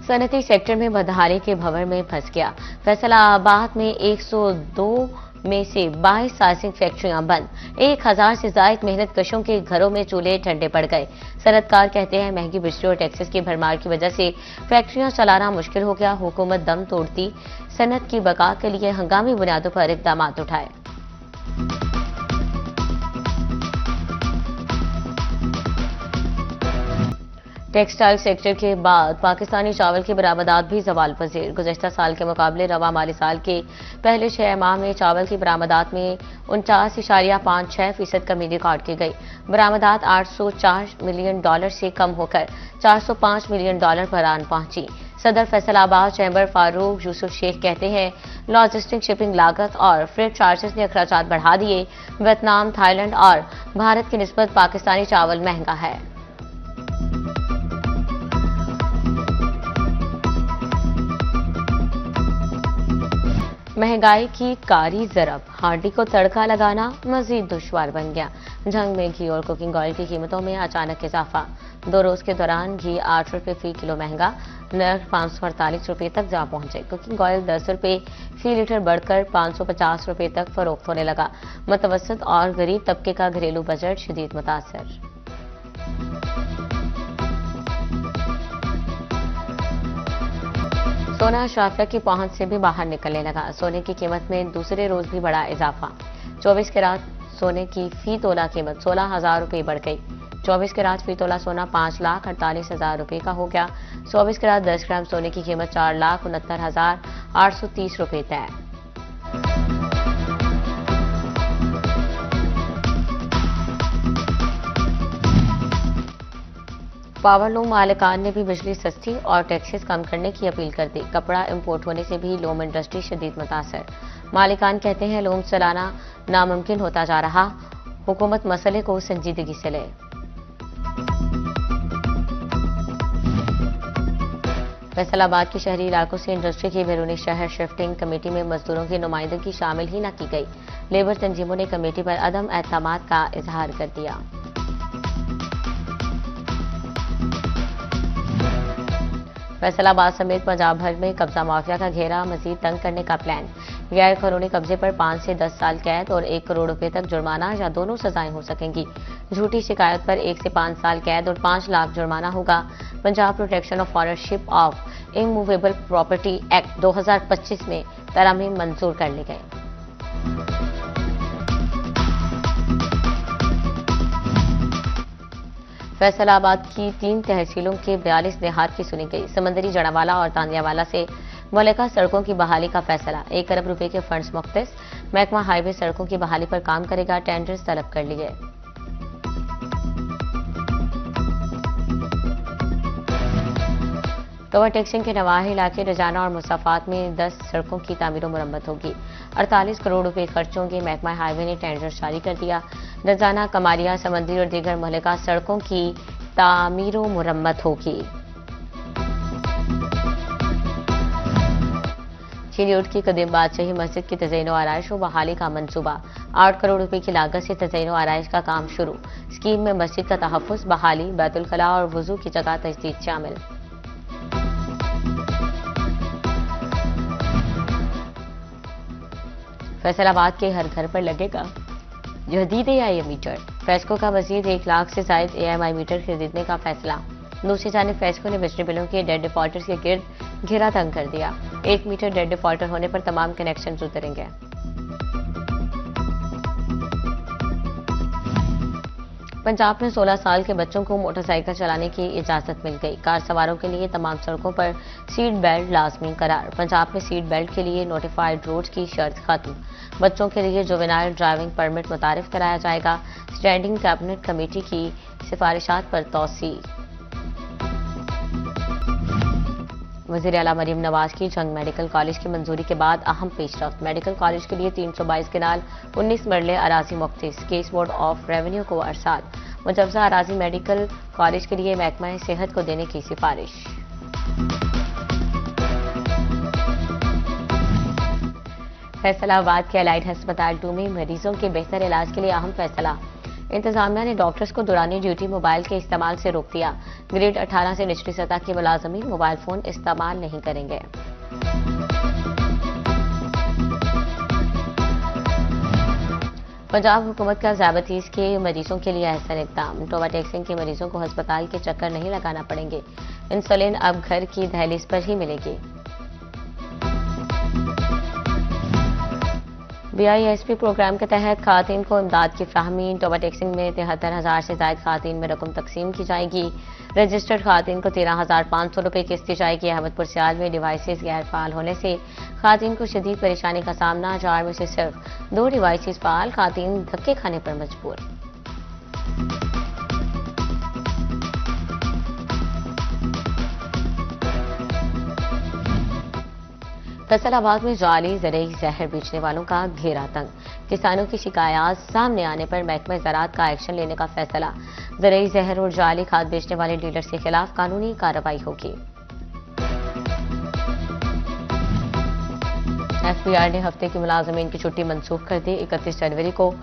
सनती sector में बदहाली के भंवर में फंस गया। फैसलाबाद में 102 में से 22 सार्सिंग फैक्ट्रियां बंद। 1000 से ज्यादा मेहनत कशों के घरों में चूल्हे ठंडे पड़ गए। सनतकार कहते हैं महंगी बिजली और टैक्सेस की भरमार की वजह से फैक्ट्रियां चलाना मुश्किल हो गया। हुकूमत दम तोड़ती सनत की बका के लिए हंगामी बुनियादों पर इकदाम उठाए। टेक्सटाइल सेक्टर के बाद पाकिस्तानी चावल की बरामदात भी सवाल पजीर। गुज़श्ता साल के मुकाबले रवा माली साल के पहले 6 माह में चावल की बरामदात में 49.56% कमी रिकॉर्ड की गई। बरामदात $804 मिलियन से कम होकर $405 मिलियन पर आन पहुंची। सदर फैसलाबाद चैम्बर फारूक यूसुफ शेख कहते हैं लॉजिस्टिक शिपिंग लागत और फ्रेट चार्जेस ने अखराजात बढ़ा दिए। वियतनाम, थाईलैंड और भारत की निस्बत पाकिस्तानी चावल महंगा है। महंगाई की कारी जरब, हांडी को तड़का लगाना मजीद दुश्वार बन गया। जंग में घी और कुकिंग ऑयल की कीमतों में अचानक इजाफा। 2 रोज के दौरान घी 8 रुपये फी किलो महंगा, नर्ख 548 रुपये तक जा पहुंचे। कुकिंग ऑयल 10 रुपये फी लीटर बढ़कर 550 रुपये तक फरोख्त होने लगा। मुतवसत और गरीब तबके का घरेलू बजट शदीद मुतासर। सोना शाफिया की पहुंच से भी बाहर निकलने लगा। सोने की कीमत में दूसरे रोज भी बड़ा इजाफा। 24 कैरात सोने की फी तोला कीमत 16,000 रुपये बढ़ गई। 24 कैरात फी तोला सोना 5,48,000 रुपये का हो गया। 24 कैरात 10 ग्राम सोने की कीमत 4,69,830 रुपये तय। पावरलूम मालिकान ने भी बिजली सस्ती और टैक्सेस कम करने की अपील कर दी। कपड़ा इंपोर्ट होने से भी लूम इंडस्ट्री शदीद मुतासर। मालिकान कहते हैं लूम चलाना नामुमकिन होता जा रहा। हुकूमत मसले को संजीदगी से ले। फैसलाबाद के शहरी इलाकों से इंडस्ट्री की बैरूनी शहर शिफ्टिंग कमेटी में मजदूरों की नुमाइंदगी शामिल ही न की गई। लेबर तंजीमों ने कमेटी पर अदम एतमाद का इजहार कर दिया। फैसलाबाद समेत पंजाब भर में कब्जा माफिया का घेरा मजीद तंग करने का प्लान। गैर कानूनी कब्जे पर 5 से 10 साल कैद और 1 करोड़ रुपए तक जुर्माना या दोनों सजाएं हो सकेंगी। झूठी शिकायत पर 1 से 5 साल कैद और 5 लाख जुर्माना होगा। Punjab protection of ownership of immovable property act 2025 में तरामीम मंजूर कर ली गई। फैसलाबाद की 3 तहसीलों के 42 देहात की सुनी गई। समंदरी जड़ावाला और तांदियावाला से मुअल्लका सड़कों की बहाली का फैसला। 1 अरब रुपए के फंड्स मुख्तस। महकमा हाईवे सड़कों की बहाली पर काम करेगा। टेंडर्स तलब कर लिए। ओवरटेक्सिंग के नवाही इलाके रजाना और मुसाफात में 10 सड़कों की तामीर और मुरम्मत होगी। 48 करोड़ रुपए खर्च होंगे। महकमा हाईवे ने टेंडर जारी कर दिया। रजाना, कमारिया, समंदरी और दीगर मुहल्लिका सड़कों की तामीर और मुरम्मत होगी। चिलियोट की कदीम बादशाही मस्जिद की तज़यीन आराइश और बहाली का मंसूबा। 8 करोड़ रुपए की लागत से तज़यीन आराइश का काम शुरू। स्कीम में मस्जिद का तहफ़्फ़ुज़, बहाली, बैतुल खला और वुज़ू की जगह तजदीद शामिल। फैसलाबाद के हर घर पर लगेगा जदीद एआई मीटर। फेस्को का मजीद 1 लाख से जायद एएमआई मीटर खरीदने का फैसला। दूसरी जानिब फेस्को ने बिजली बिलों के डेड डिफॉल्टर्स के गिर्द घेरा तंग कर दिया। 1 मीटर डेड डिफॉल्टर होने पर तमाम कनेक्शन उतरेंगे। पंजाब में 16 साल के बच्चों को मोटरसाइकिल चलाने की इजाजत मिल गई। कार सवारों के लिए तमाम सड़कों पर सीट बेल्ट लाजमी करार। पंजाब में सीट बेल्ट के लिए नोटिफाइड रोड्स की शर्त खत्म। बच्चों के लिए जुवेनाइल ड्राइविंग परमिट मुतारिफ कराया जाएगा। स्टैंडिंग कैबिनेट कमेटी की सिफारिशात पर तौसी। वज़ीर आला मरीम नवाज की जंग मेडिकल कॉलेज की मंजूरी के बाद अहम पेशरफ्त। मेडिकल कॉलेज के लिए 322 किनाल 19 मरले अराजी मुख्तिस। केस बोर्ड ऑफ रेवेन्यू को अरसात। मुजवजा अराजी मेडिकल कॉलेज के लिए महकमा सेहत को देने की सिफारिश। फैसलाबाद के अलाइड अस्पताल 2 में मरीजों के बेहतर इलाज के लिए अहम फैसला। इंतजामिया ने डॉक्टर्स को दौरान ड्यूटी मोबाइल के इस्तेमाल से रोक दिया। ग्रेड 18 से निचली सतह के मुलाजमीन मोबाइल फोन इस्तेमाल नहीं करेंगे। पंजाब हुकूमत का ज़ायबतीज़ के मरीजों के लिए एहसन इक़दाम। टोबाटेक्सिन के मरीजों को अस्पताल के चक्कर नहीं लगाना पड़ेंगे। इंसुलिन अब घर की दहलीज पर ही मिलेगी। BISP प्रोग्राम के तहत खातून को इमदाद की फ्राहमी। टोबाटेक्सिन में 73,000 से ज़ायद खातून में रकम तकसीम की जाएगी। रजिस्टर्ड खातून को 13,500 रुपये किस्त दी जाएगी। अहमदपुर सियाल में डिवाइसेस गैर फाल होने से खातून को शदीद परेशानी का सामना। 4 में से सिर्फ 2 डिवाइसेस फाल, खातून धक्के खाने पर मजबूर। फैसलाबाद में जाली ज़रई जहर बेचने वालों का घेरा तंग। किसानों की शिकायत सामने आने पर महकमा ज़राअत का एक्शन लेने का फैसला। ज़रई जहर और जाली खाद बेचने वाले डीलर्स के खिलाफ कानूनी कार्रवाई होगी। FBR ने हफ्ते की मुलाजमीन की छुट्टी मनसूख कर दी। 31 जनवरी को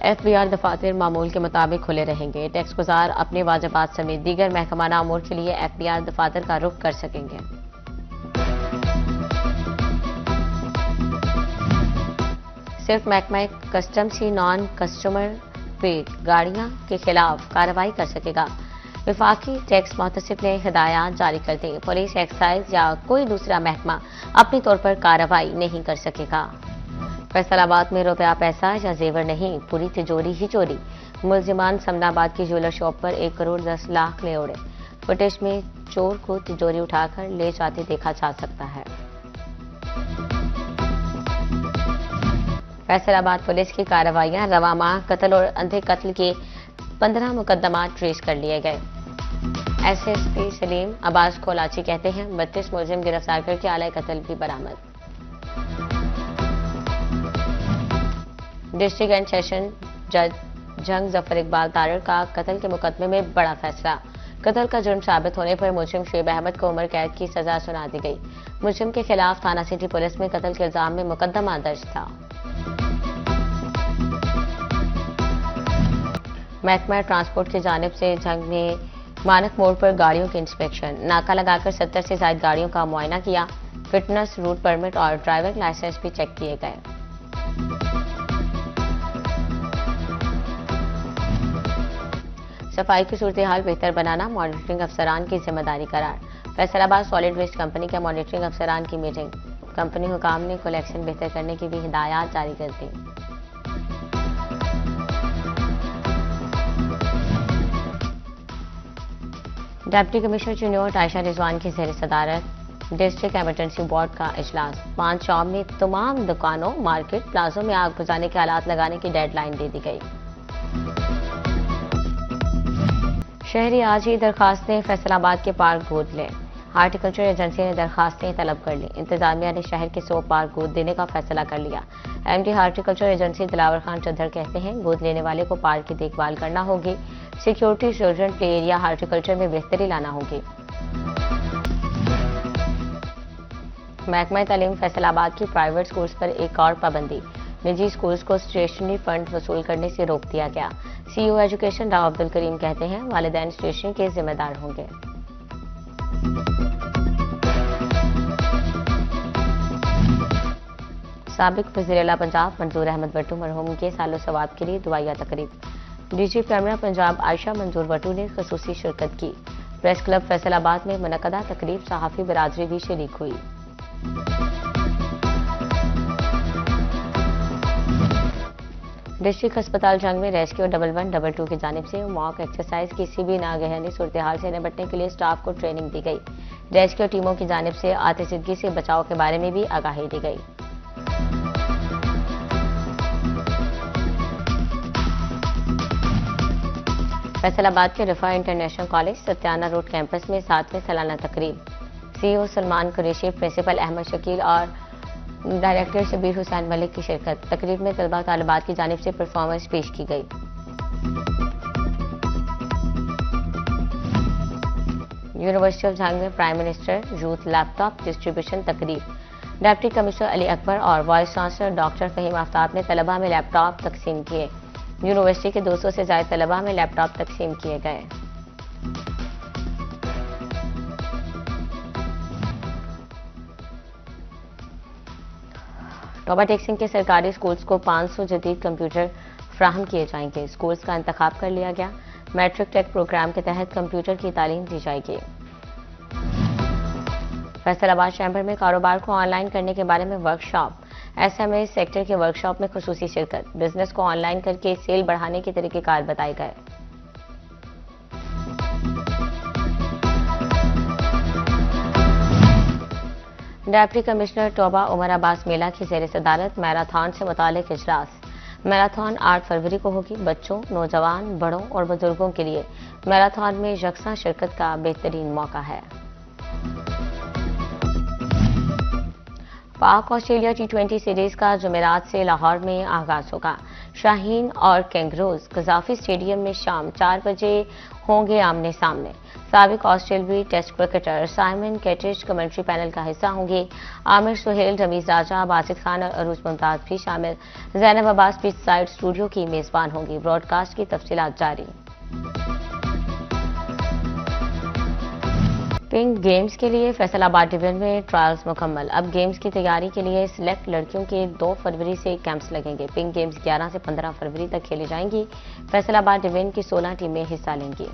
FBR दफातर मामूल के मुताबिक खुले रहेंगे। टैक्स गुजार अपने वाजिबात समेत दीगर महकमाना अमूर के लिए FBR दफातर का रुख कर सकेंगे। सिर्फ महकमा कस्टम्स ही नॉन कस्टमर पेड गाड़ियां के खिलाफ कार्रवाई कर सकेगा। विफाकी टैक्स मुहतसिब ने हिदायत जारी कर दी। पुलिस, एक्साइज या कोई दूसरा महकमा अपने तौर पर कार्रवाई नहीं कर सकेगा। फैसलाबाद में रुपया पैसा या जेवर नहीं, पूरी तिजोरी ही चोरी। मुलजिमान समनाबाद की ज्वेलर शॉप पर 1 करोड़ 10 लाख ले उड़े। फुटेज में चोर को तिजोरी उठाकर ले जाते देखा जा सकता है। फैसलाबाद पुलिस की कार्रवाइयां। रवा माह कत्ल और अंधे कत्ल के 15 मुकदमा ट्रेस कर लिए गए। SSP सलीम अब्बास कोलाची कहते हैं 32 मुलजिम गिरफ्तार करके आला कत्ल भी बरामद। डिस्ट्रिक्ट एंड सेशन जज जंग जफर इकबाल तारड़ का कत्ल के मुकदमे में बड़ा फैसला। कत्ल का जुर्म साबित होने पर मुलजिम शुएब अहमद को उम्र कैद की सजा सुना दी गई। मुलजिम के खिलाफ थाना सिटी पुलिस में कत्ल के इल्जाम में मुकदमा दर्ज था। महकमा ट्रांसपोर्ट की जानिब से जंग में मानक मोड़ पर गाड़ियों की इंस्पेक्शन। नाका लगाकर 70 से ज्यादा गाड़ियों का मुआयना किया। फिटनेस, रूट परमिट और ड्राइविंग लाइसेंस भी चेक किए गए। सफाई की सूरत हाल बेहतर बनाना मॉनिटरिंग अफसरान की जिम्मेदारी करार। फैसलाबाद सॉलिड वेस्ट कंपनी के मॉनिटरिंग अफसरान की मीटिंग। कंपनी हुकाम ने कलेक्शन बेहतर करने की भी हिदायत जारी कर दी। Deputy commissioner junior Ayesha Rizwan की ज़ेर सदारत डिस्ट्रिक्ट एमरजेंसी बोर्ड का इजलास। 5 शॉप में तमाम दुकानों, मार्केट, प्लाजों में आग बुझाने के आलात लगाने की डेडलाइन दे दी गई। शहरी आज ही दरखास्तें फैसलाबाद के पार्क गोद लें। हार्टिकल्चर एजेंसी ने दरखास्तें तलब कर ली। इंतजामिया ने शहर के 100 पार्क गोद देने का फैसला कर लिया। MD horticulture agency Dilawar Khan Chaudhar कहते हैं गोद लेने वाले को पार्क की देखभाल करना होगी। Security, children play area, horticulture में बेहतरी लाना होगी। महकमा तालीम फैसलाबाद की प्राइवेट स्कूल्स पर एक और पाबंदी। निजी स्कूल्स को स्टेशनरी फंड वसूल करने से रोक दिया गया। CEO एजुकेशन राव अब्दुल करीम कहते हैं वालिदैन स्टेशनरी के जिम्मेदार होंगे। साबिक वज़ीर आला पंजाब मंजूर अहमद वट्टू मरहूम के सालो सवाब के लिए दुआया तकरीब। DG कैमरा पंजाब आयशा मंजूर वट्टू ने खसूसी शिरकत की। प्रेस क्लब फैसलाबाद में मुनक़दा तकरीब सहाफ़ी बिरादरी भी शरीक हुई। डिस्ट्रिक्ट अस्पताल जंग में रेस्क्यू 1112 की जानिब से मॉक एक्सरसाइज किसी भी नागहानी सूरत हाल से निपटने के लिए स्टाफ को ट्रेनिंग दी गई। रेस्क्यू टीमों की जानिब से आतिशदगी से बचाव के बारे में भी आगाही दी गई। फैसलाबाद के रिफा इंटरनेशनल कॉलेज सत्याना रोड कैंपस में 7वें सालाना तकरीब। CEO सलमान कुरैशी, प्रिंसिपल अहमद शकील और डायरेक्टर शबीर हुसैन मलिक की शिरकत। तकरीब में तलबा तालिबात की जानिब से परफॉर्मेंस पेश की गई। यूनिवर्सिटी ऑफ झांग में prime minister youth laptop distribution तकरीब। डिप्टी कमिश्नर अली अकबर और vice chancellor doctor Faheem Aftab ने तलबा में लैपटॉप तकसीम किए। यूनिवर्सिटी के 200 से ज्यादा तलबा में लैपटॉप तकसीम किए गए। टोबा टेक्सिंग के सरकारी स्कूल्स को 500 जदीद कंप्यूटर फ्राहम किए जाएंगे। स्कूल्स का इंतखाब कर लिया गया। मैट्रिक टेक प्रोग्राम के तहत कंप्यूटर की तालीम दी जाएगी। फैसलाबाद चैम्बर में कारोबार को ऑनलाइन करने के बारे में वर्कशॉप। एसएमई सेक्टर के वर्कशॉप में खुसूसी शिरकत। बिजनेस को ऑनलाइन करके सेल बढ़ाने के तरीकेकार बताए गए। डिप्टी कमिश्नर टोबा उमर अब्बास मेला की जेर सदारत मैराथन से मुतालिक इजलास। मैराथन 8 फरवरी को होगी। बच्चों, नौजवान, बड़ों और बुजुर्गों के लिए मैराथन में यकसा शिरकत का बेहतरीन मौका है। पाक ऑस्ट्रेलिया T20 सीरीज का जुमेरात से लाहौर में आगाज होगा। शाहीन और कैंगरोज कजाफी स्टेडियम में शाम 4 बजे होंगे आमने सामने। साबिक ऑस्ट्रेलवी test cricketer Simon Katich commentary panel का हिस्सा होंगे। आमिर सुहेल, रमीज राजा, बासित खान और अरूज मुमताज भी शामिल। Zainab Abbas pitch side studio की मेजबान होंगी। ब्रॉडकास्ट की तफसीलात जारी। पिंक गेम्स के लिए फैसलाबाद डिवीजन में ट्रायल्स मुकम्मल। अब गेम्स की तैयारी के लिए सिलेक्ट लड़कियों के 2 फरवरी से कैंप्स लगेंगे। पिंक गेम्स 11 से 15 फरवरी तक खेली जाएंगी। फैसलाबाद डिवीजन की 16 टीमें हिस्सा लेंगी।